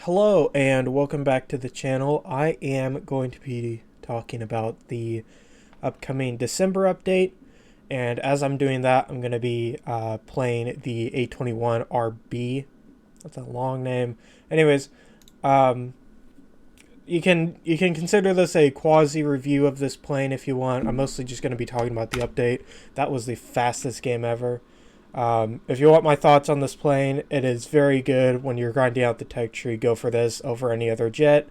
Hello and welcome back to the channel. I am going to be talking about the upcoming December update, and as I'm doing that, I'm going to be playing the A21RB. That's a long name. Anyways, um, you can consider this a quasi review of this plane if you want. I'm mostly just going to be talking about the update. That was the fastest game ever. If you want my thoughts on this plane, it is very good. When you're grinding out the tech tree, go for this over any other jet.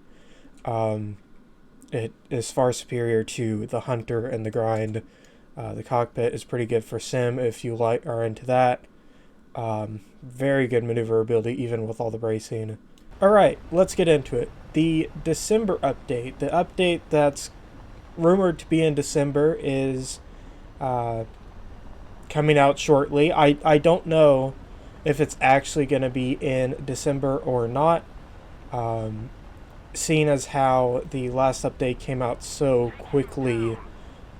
It is far superior to the Hunter and the grind. The cockpit is pretty good for sim if you are into that. Very good maneuverability even with all the bracing. Alright, let's get into it. The December update. The update that's rumored to be in December is coming out shortly. I don't know if it's actually going to be in December or not. Seeing as how the last update came out so quickly,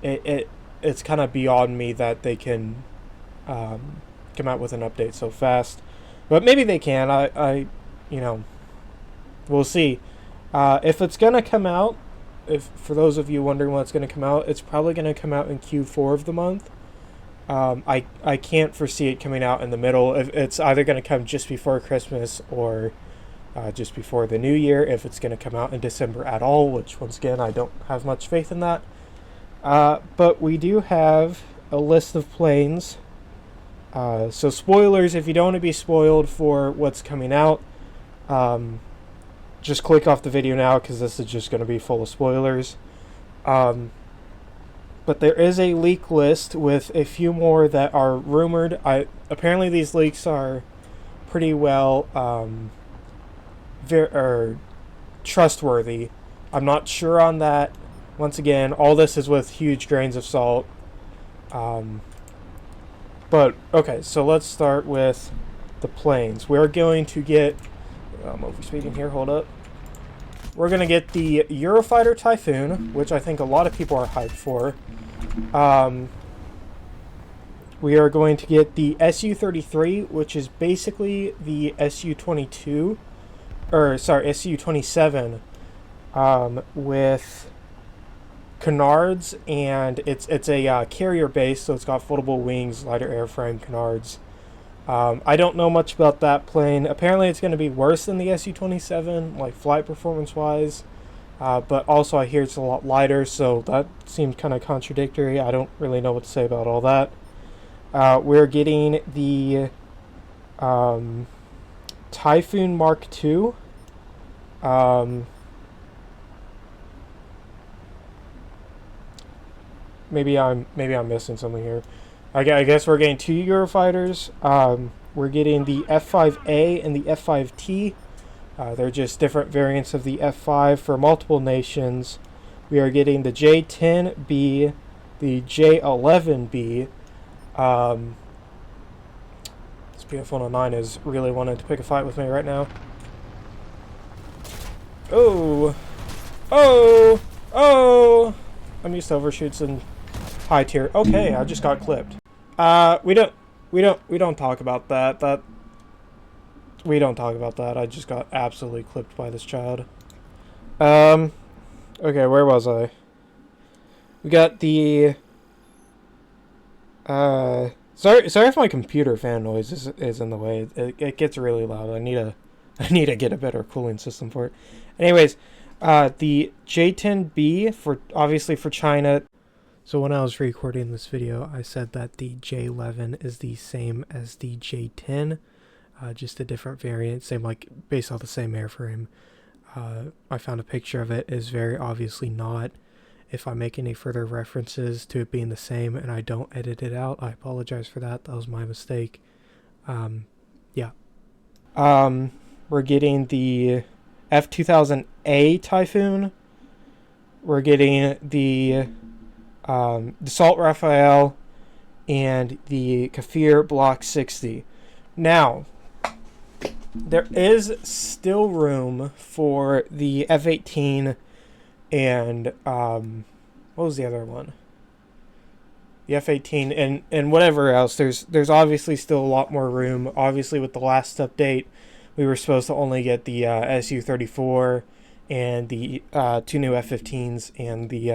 it's kind of beyond me that they can come out with an update so fast. But maybe they can. We'll see. If it's going to come out, if for those of you wondering when it's going to come out, it's probably going to come out in Q4 of the month. I can't foresee it coming out in the middle. It's either going to come just before Christmas or just before the New Year, if it's going to come out in December at all, which once again I don't have much faith in that. But we do have a list of planes. So spoilers, if you don't want to be spoiled for what's coming out, just click off the video now because this is just going to be full of spoilers. But there is a leak list with a few more that are rumored. Apparently these leaks are pretty well trustworthy. I'm not sure on that. Once again, all this is with huge grains of salt. But okay, so let's start with the planes. We're going to get... I'm overspeeding here, hold up. We're going to get the Eurofighter Typhoon, which I think a lot of people are hyped for. We are going to get the Su-33, which is basically the Su-22, or sorry, Su-27, with canards, and it's a carrier base, so it's got foldable wings, lighter airframe, canards. I don't know much about that plane. Apparently it's going to be worse than the Su-27, like flight performance wise. But also I hear it's a lot lighter, so that seems kind of contradictory. I don't really know what to say about all that. We're getting the Typhoon Mark II. Maybe I'm missing something here. I guess we're getting two Eurofighters. We're getting the F5A and the F5T. They're just different variants of the F5 for multiple nations. We are getting the J10B, the J11B. This BF-109 is really wanting to pick a fight with me right now. Oh! Oh! Oh! I'm used to overshoots and high tier. Okay, I just got clipped. We don't talk about that. We don't talk about that. I just got absolutely clipped by this child. Okay, where was I? We got the... Sorry if my computer fan noise is in the way. It gets really loud. I need to get a better cooling system for it. Anyways, the J10B, obviously for China. So when I was recording this video, I said that the J11 is the same as the J10. Just a different variant, based off the same airframe. I found a picture of it. It is very obviously not. If I make any further references to it being the same and I don't edit it out, I apologize for that. That was my mistake. Yeah. We're getting the F2000A Typhoon. We're getting the Dassault Rafale and the Kafir Block 60. Now, there is still room for the F-18 and what was the other one? The F-18 and whatever else. There's obviously still a lot more room. Obviously, with the last update, we were supposed to only get the Su-34 and the 2 new F-15s and the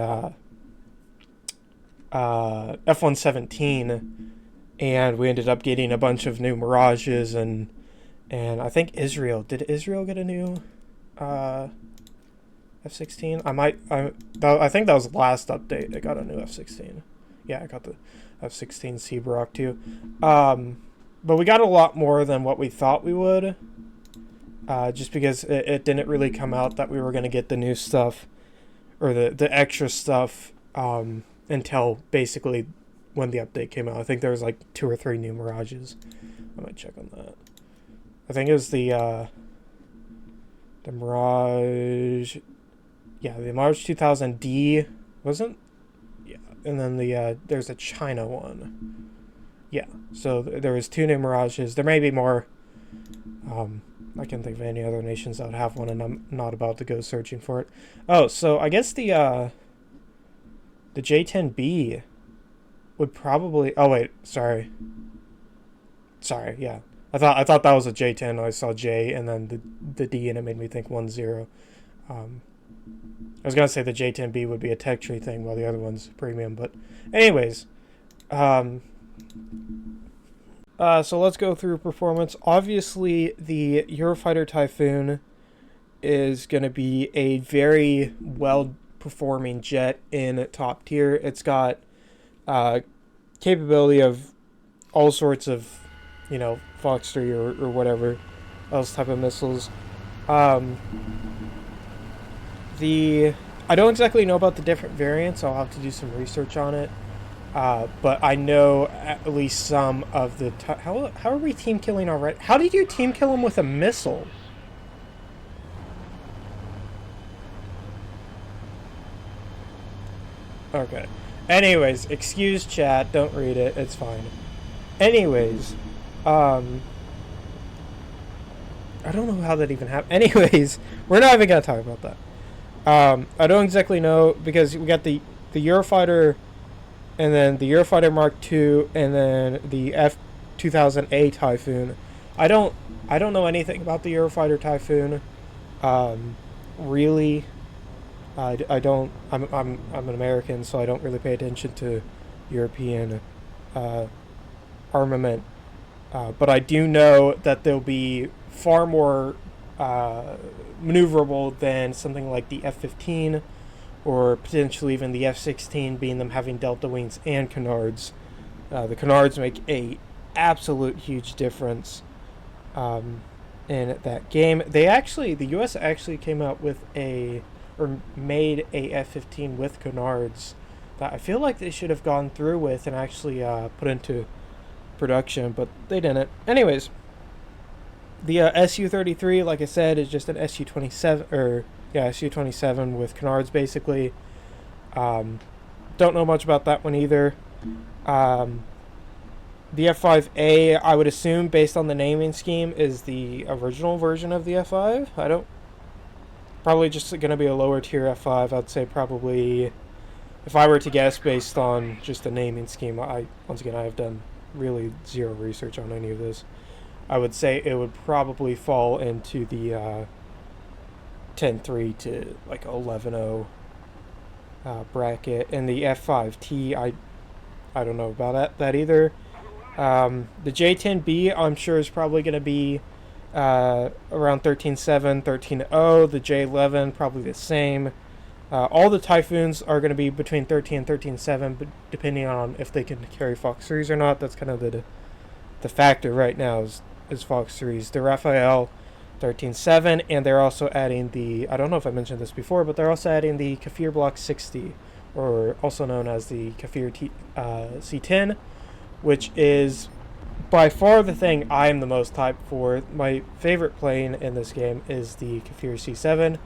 F-117, and we ended up getting a bunch of new Mirages, and I think did Israel get a new F-16? I think that was the last update. I got a new F-16. Yeah, I got the F-16 Seabrook too. But we got a lot more than what we thought we would. Just because it didn't really come out that we were going to get the new stuff or the extra stuff until basically when the update came out. I think there was like 2 or 3 new Mirages. I might check on that. I think it was the Mirage. Yeah, the Mirage 2000D wasn't. Yeah, and then there's a China one. Yeah, so there was 2 new Mirages. There may be more. I can't think of any other nations that would have one, and I'm not about to go searching for it. Oh, so I guess the J-10B would probably. Oh wait, sorry. Yeah, I thought that was a J-10. I saw J and then the D, and it made me think 10. I was gonna say the J-10B would be a tech tree thing, while the other one's premium. But anyways, so let's go through performance. Obviously, the Eurofighter Typhoon is going to be a very well-performing jet in top tier. It's got capability of all sorts of, Fox 3 or whatever else type of missiles. I don't exactly know about the different variants. I'll have to do some research on it. But I know at least some of the... How are we team killing already? How did you team kill him with a missile? Okay. Anyways, excuse chat. Don't read it. It's fine. Anyways, I don't know how that even happened. Anyways, we're not even going to talk about that. I don't exactly know, because we got the Eurofighter... and then the Eurofighter Mark II, and then the F-2000A Typhoon. I don't know anything about the Eurofighter Typhoon. Really, I don't. I'm an American, so I don't really pay attention to European armament. But I do know that they'll be far more maneuverable than something like the F-15. Or potentially even the F-16, being them having delta wings and canards. The canards make a absolute huge difference in that game. The U.S. actually came out with made a F-15 with canards that I feel like they should have gone through with and actually put into production, but they didn't. Anyways, the Su-33, like I said, is just an Su-27 Su-27 with canards, basically. Don't know much about that one either. The F-5A, I would assume, based on the naming scheme, is the original version of the F-5. Probably just going to be a lower tier F-5. I'd say probably, if I were to guess based on just the naming scheme, once again, I have done really zero research on any of this. I would say it would probably fall into the 10.3 to like 11.0 bracket, and the F5T I don't know about that either. The J10B I'm sure is probably going to be around 13.7, 13.0. The J11 probably the same. All the Typhoons are going to be between 13 and 13.7, but depending on if they can carry Fox 3s or not. That's kind of the factor right now is Fox 3s. The Raphael 13.7, and they're also adding I don't know if I mentioned this before, but they're also adding the Kafir Block 60, or also known as the Kafir C10, which is by far the thing I am the most hyped for. My favorite plane in this game is the Kafir C7,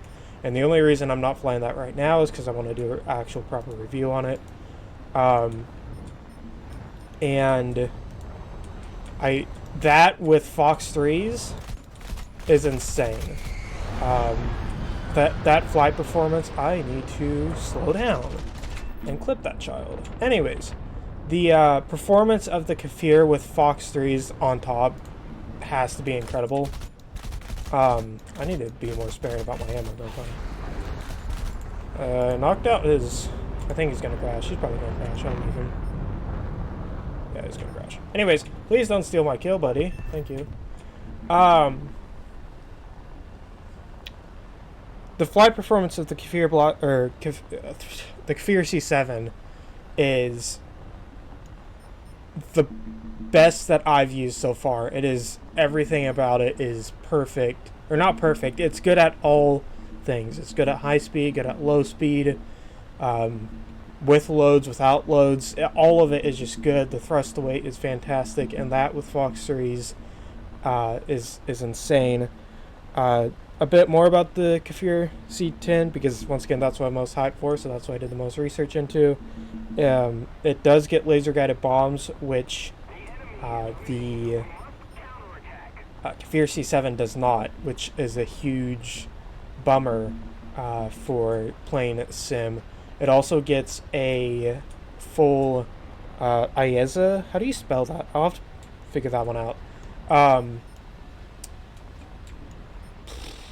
and the only reason I'm not flying that right now is because I want to do an actual proper review on it. And that with Fox 3s is insane. That flight performance, I need to slow down and clip that child. Anyways, the performance of the Kafir with Fox 3s on top has to be incredible. I need to be more sparing about my ammo, don't I? Knocked out his... I think he's gonna crash. He's probably gonna crash. I don't even... Yeah, he's gonna crash. Anyways, please don't steal my kill, buddy. Thank you. The flight performance of the Kafir block, or the Kafir C7 is the best that I've used so far. It is, everything about it is perfect, or not perfect. It's good at all things. It's good at high speed, good at low speed, with loads, without loads. All of it is just good. The thrust to weight is fantastic, and that with Fox 3s is insane. A bit more about the Kafir C10, because once again that's what I'm most hyped for, so that's what I did the most research into. It does get laser guided bombs, which the Kafir C7 does not, which is a huge bummer for playing Sim. It also gets a full IESA. How do you spell that? I'll have to figure that one out.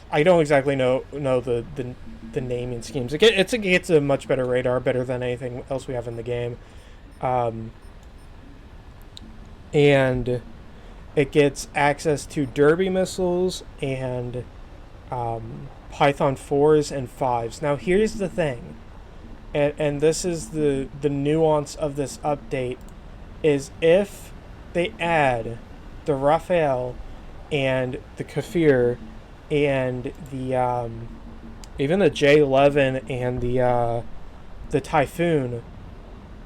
I don't exactly know the naming schemes. It gets a much better radar, better than anything else we have in the game, and it gets access to Derby missiles and Python 4s and 5s. Now here's the thing, and this is the nuance of this update, is if they add the Raphael and the Kafir and the even the J11 and the Typhoon,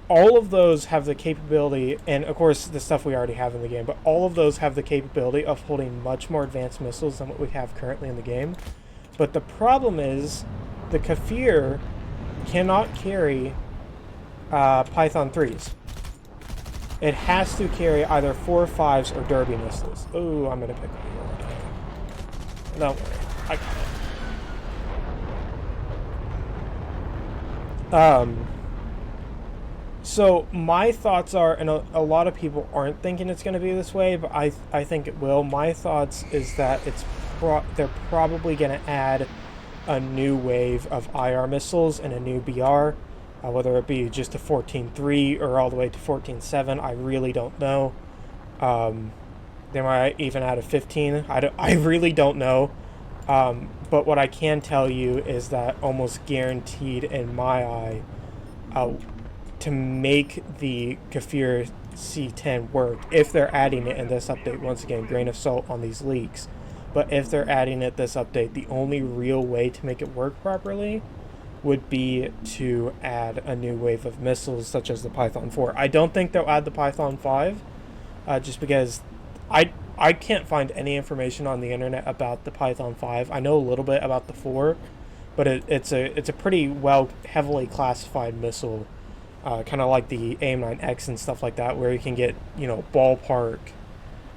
all of those have the capability, and of course the stuff we already have in the game, but all of those have the capability of holding much more advanced missiles than what we have currently in the game. But the problem is the Kafir cannot carry Python 3s. It has to carry either 4 or 5s or Derby missiles. Oh, I'm gonna pick one. Don't worry, I got it. So my thoughts are, and a lot of people aren't thinking it's going to be this way, but I think it will. My thoughts is that they're probably going to add a new wave of IR missiles and a new BR, whether it be just a 14.3 or all the way to 14.7. I really don't know. They might even add a 15. I really don't know. But what I can tell you is that almost guaranteed in my eye, to make the Kafir C10 work, if they're adding it in this update, once again, grain of salt on these leaks, but if they're adding it this update, the only real way to make it work properly would be to add a new wave of missiles such as the Python 4. I don't think they'll add the Python 5, just because I can't find any information on the internet about the Python 5. I know a little bit about the 4, but it's a pretty heavily classified missile, kind of like the AIM-9X and stuff like that, where you can get, ballpark,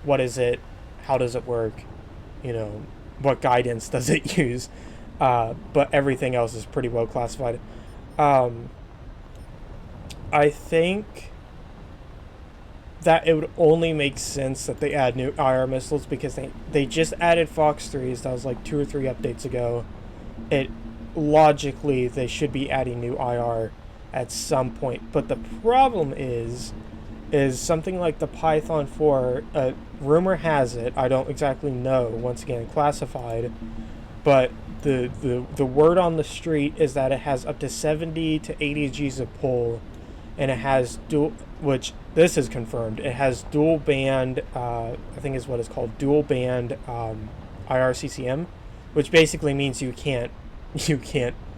what is it, how does it work, what guidance does it use, but everything else is pretty well classified. I think that it would only make sense that they add new IR missiles, because they just added Fox 3s. That was like 2 or 3 updates ago. Logically, they should be adding new IR at some point. But the problem is something like the Python 4, rumor has it, I don't exactly know, once again, classified, but the word on the street is that it has up to 70 to 80 G's of pull, and it has which this is confirmed, it has dual band, I think is what it's called, dual band IRCCM, which basically means you can't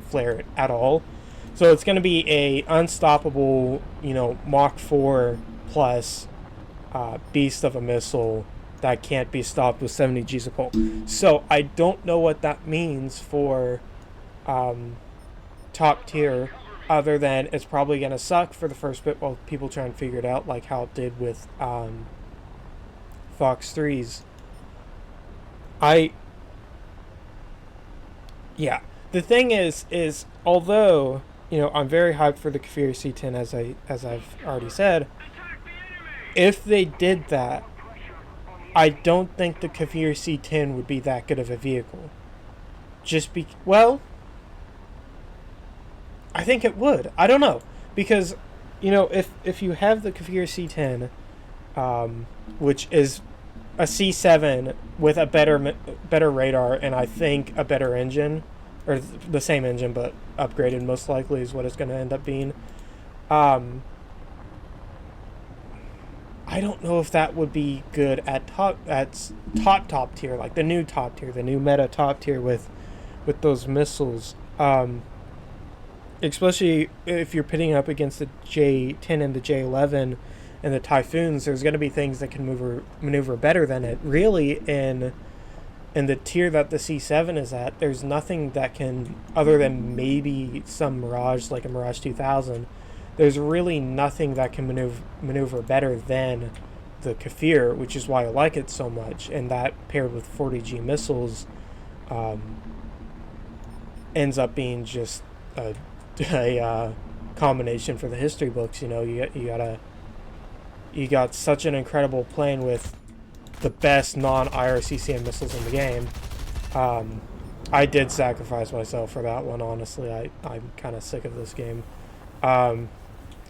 flare it at all. So it's going to be a unstoppable, Mach 4 plus beast of a missile that can't be stopped with 70 G's of pull. So I don't know what that means for top tier, other than it's probably going to suck for the first bit while people try and figure it out, like how it did with Fox 3s. Yeah. The thing is although, I'm very hyped for the Kafir C10, as I've already said, if they did that, I don't think the Kavir C10 would be that good of a vehicle. Well, I think it would. I don't know, because if you have the Kavir C10, which is a C7 with a better radar and I think a better engine, or the same engine but upgraded most likely is what it's going to end up being. Um, I don't know if that would be good at top tier, like the new top tier, the new meta top tier with those missiles. Especially if you're pitting up against the J10 and the J11 and the Typhoons, there's going to be things that can maneuver better than it. Really, in the tier that the C7 is at, there's nothing that can, other than maybe some Mirage, like a Mirage 2000, there's really nothing that can maneuver better than the Kafir, which is why I like it so much. And that paired with 40G missiles ends up being just a combination for the history books. You got such an incredible plane with the best non-IRCCM missiles in the game. I did sacrifice myself for that one, honestly. I'm kind of sick of this game.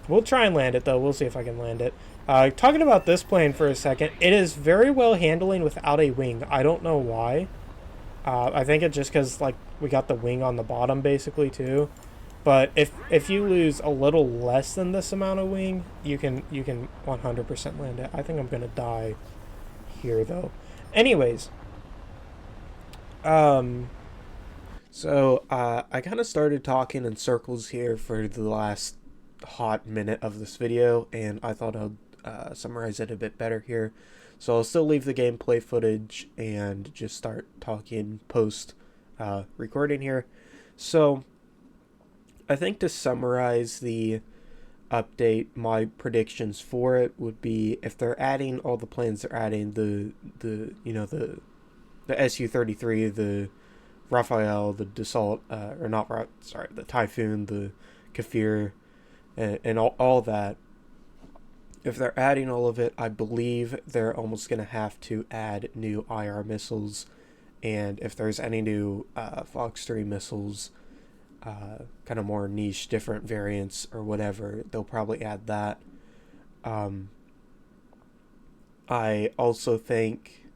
We'll try and land it, though. We'll see if I can land it. Talking about this plane for a second, it is very well handling without a wing. I don't know why. I think it's just because, like, we got the wing on the bottom, basically, too. But if you lose a little less than this amount of wing, you can 100% land it. I think I'm going to die here, though. Anyways. So, I kind of started talking in circles here for the last hot minute of this video, and I thought I'd summarize it a bit better here. So I'll still leave the gameplay footage and just start talking post recording here. So I think to summarize the update, my predictions for it would be, if they're adding all the planes they're adding, the Su-33, the Raphael, the Dassault, the Typhoon, the Kafir, and all that. If they're adding all of it, I believe they're almost going to have to add new IR missiles, and if there's any new Fox 3 missiles, kind of more niche, different variants or whatever, they'll probably add that. I also think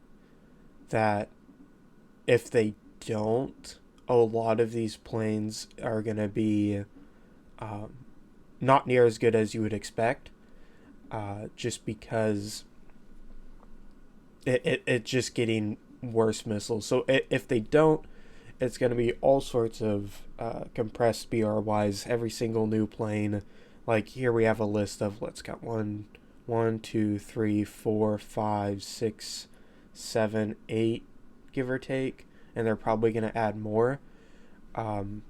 that if they don't, a lot of these planes are going to be not near as good as you would expect, just because it's just getting worse missiles. So if they don't, it's going to be all sorts of compressed BR-wise, every single new plane. Like, here we have a list of, let's count, 1, 2, 3, 4, 5, 6, 7, 8, give or take, and they're probably going to add more. And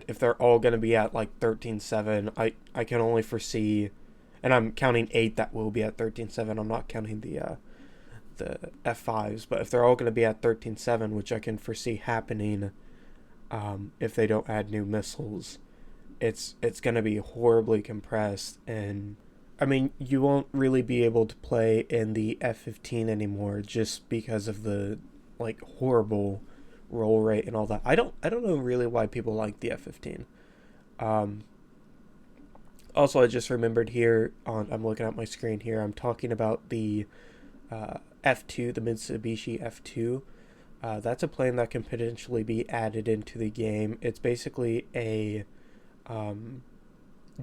if they're all going to be at like 13.7, I can only foresee, and I'm counting 8 that will be at 13.7. I'm not counting the F5s, but if they're all going to be at 13.7, which I can foresee happening, if they don't add new missiles, it's going to be horribly compressed. And I mean, you won't really be able to play in the F15 anymore, just because of the like horrible roll rate and all that. I don't know really why people like the F15. Also, I just remembered here I'm looking at my screen here, I'm talking about the F2, the Mitsubishi F2. That's a plane that can potentially be added into the game. It's basically a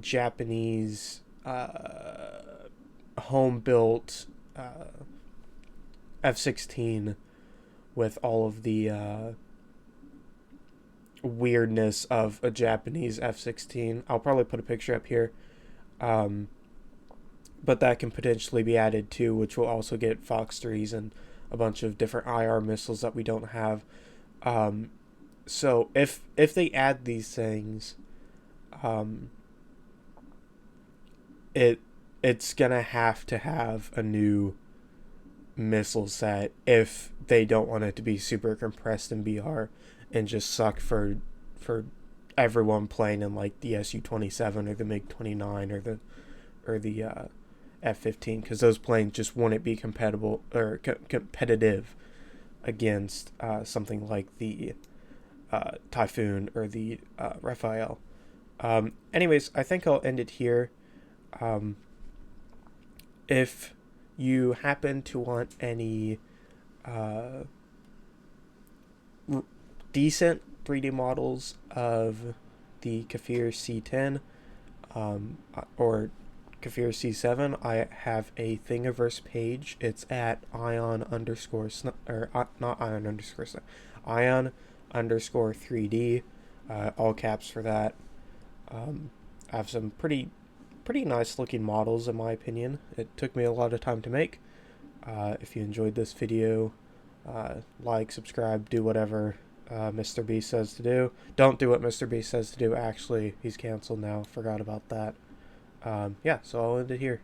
Japanese home-built F-16 with all of the weirdness of a Japanese F-16. I'll probably put a picture up here. But that can potentially be added too, which will also get Fox 3s and a bunch of different IR missiles that we don't have. So if they add these things, it's gonna have to have a new missile set if they don't want it to be super compressed in BR and just suck for everyone playing in like the Su-27 or the MiG-29 or the F-15, because those planes just wouldn't be compatible or competitive against something like the Typhoon or the Raphael. Anyways, I think I'll end it here. Um, if you happen to want any uh, decent 3D models of the Kafir C10 or Kafir C7, I have a Thingiverse page. It's at ion underscore or not ion underscore ion underscore 3D, all caps for that. I have some pretty nice looking models in my opinion. It took me a lot of time to make. If you enjoyed this video, like, subscribe, do whatever Mr. B says to do. Don't do what Mr. B says to do. Actually, he's canceled now. Forgot about that. Yeah, so I'll end it here.